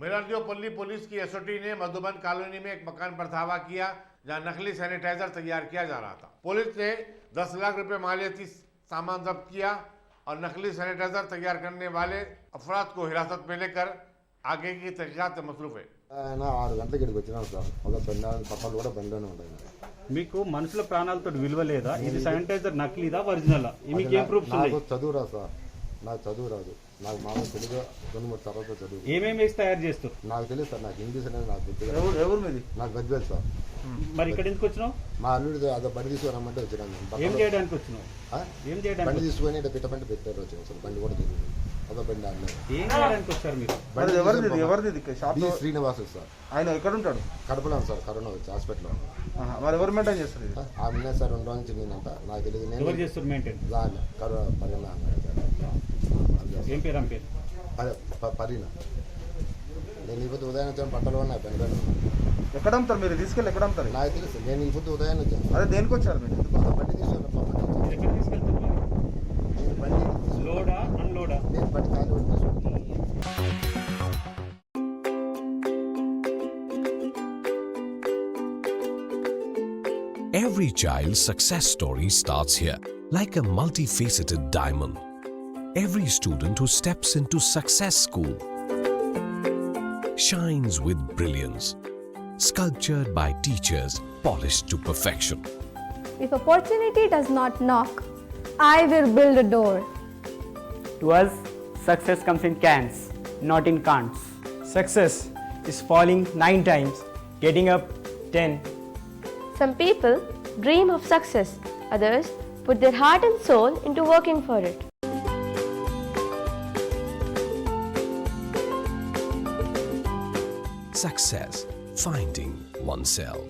मिरांडियोपल्ली police की SOT ने Madhuban colony में एक मकान पर धावा किया जहां नकली सैनिटाइजर तैयार किया जा रहा था। पुलिस ने 10 लाख रुपए मालियती सामान जब्त किया और नकली सैनिटाइजर तैयार करने वाले अफराद को हिरासत में लेकर आगे की तहकीकात में मसरूफ है। 6 గంటలకు ఇక్కడికి వచ్చినాం సార్. ఒక పట్టాలు కూడా బండిలోనే ఉంటాయి. మీకు మనుషుల ప్రాణాలతో విలువ లేదా? ఇది శానిటైజర్ నకిలీదా ఒరిజినలా? మీకు ఏం ప్రూఫ్స్ ఉన్నాయి? నాకు చదువు రాదు సార్. నాకు చదువు రాదు. నాకు మామూలు తెలుగు 2-3 తరగతి చదువు. ఏమేమి వేసి తయారు చేస్తారు? నాకు తెలియదు సార్. నాకు ఇంగ్లీష్ అనేది నాకు గుర్తుగా. ఎవరు మీది? నాకు గద్వేల్ సార్. మరి ఇక్కడ ఎందుకు వచ్చినావు? మా అల్లుడు అదో బండి తీసుకురమ్మంటే వచ్చినాను. ఏం చేయడానికి వచ్చినావు? ఏం చేయడానికి? బండి తీసుకొని ఇక్కడ పెట్టమంటే పెట్టారు వచ్చాను సార్. బండి కూడా తిరిగింది. అదో బండి ఆడలేదు. ఏం చేయడానికి వచ్చారు మీరు? ఎవరిది షాప్? శ్రీనివాసు సార్. ఆయన ఎక్కడ ఉంటాడు? కడపలో సార్. కరోనా వచ్చి హాస్పిటల్లో. మరి ఎవరు మెయింటైన్ చేస్తారు? ఆమె సార్ 2 రోజుల నుంచి నేనంట. నాకు తెలియదు. నేను ఎవరు చేస్తారు మెయింటైన్? కరోనా పరిణా ఏం పేరు? పేరు పరిణ. నేను ఈ పొద్దు ఉదయం వచ్చాను. పట్టలో ఉన్నా పెనగాను. ఎక్కడ అమ్ముతారు మీరు? తీసుకెళ్ళి ఎక్కడ అమ్ముతారు? నాకు తెలుసు. నేను ఈ పొద్దు ఉదయం వచ్చాను. అదే దేనికి వచ్చారు మీరు? బండి తీసుకున్నాను. ఎక్కడ తీసుకెళ్తారు? బండి లోడా అన్లోడా? నేను బండి ఖాళీ తీసుకున్నాను. Every child's success story starts here, like a multifaceted diamond. Every student who steps into Success School shines with brilliance, sculptured by teachers polished to perfection. If opportunity does not knock, I will build a door. To us, success comes in cans, not in can'ts. Success is falling 9 times, getting up 10. Some people dream of success, others put their heart and soul into working for it. Success, finding oneself.